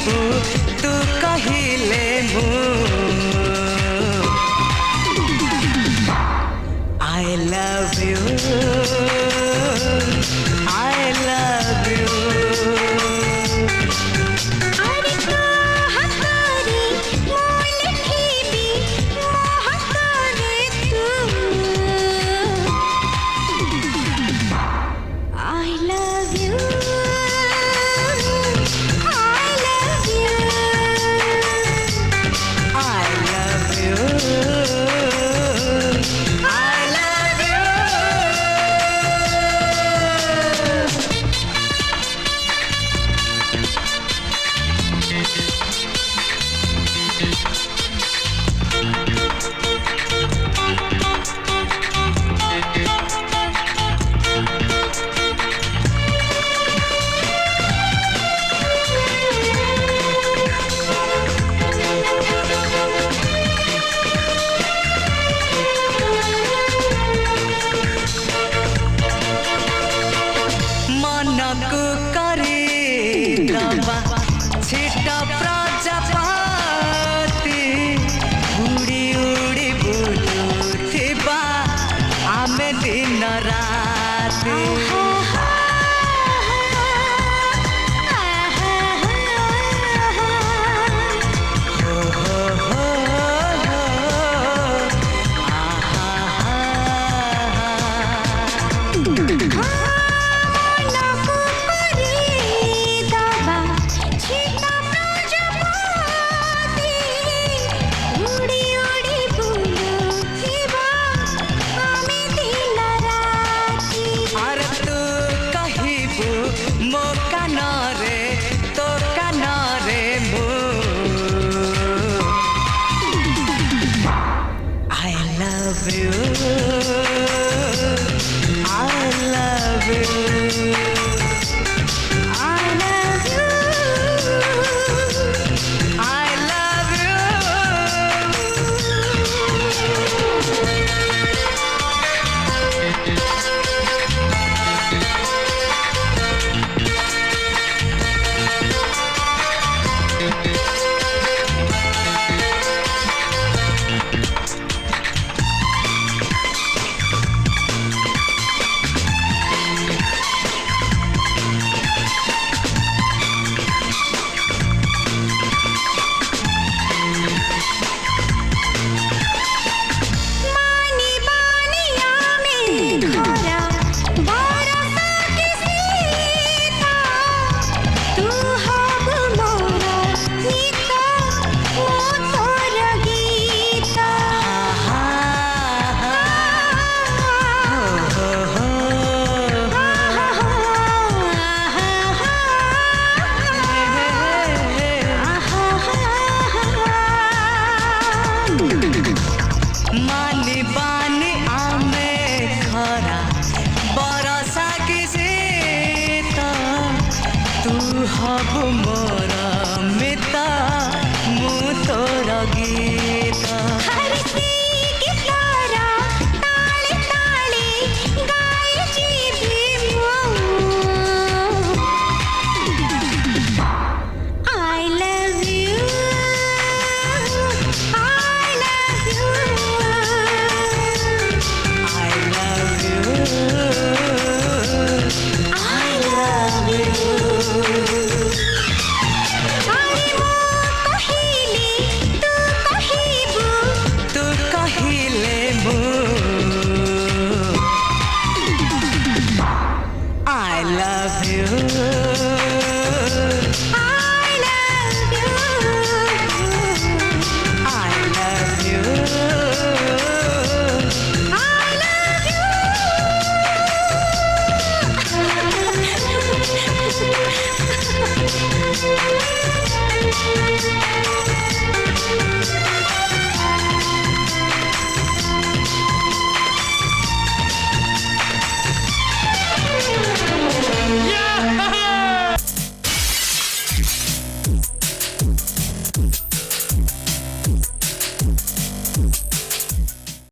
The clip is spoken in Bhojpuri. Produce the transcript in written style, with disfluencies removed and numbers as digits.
कहबू तू कहिले मु I love you I love you अरे कहतरी मोल ठीबी मोह करे तू I love you I love you I love you I love you मनकु करे दबा छिटा प्रजापति उड़ी उड़ी बुलुथिबा आमे दिन राति हो हो हो हो आहा मनकु करे दबा छिटा प्रजापति उड़ी उड़ी बुलुथिबा आमे दिन राति अरे तू कहिबू मो कानरे तो कानरे मु I love you I love you I love you I love you मानी बानिया में घोरा बरसा के सीता तू हब मोरा नीता मो तोर गीता आहा हो हो मानी बानी आमे खरा बरसा की सीता तू हब मोर मिता मु तोर गीता हरती की तारा ताले ताले गाय जीवी मो I love you I love you I love you I love you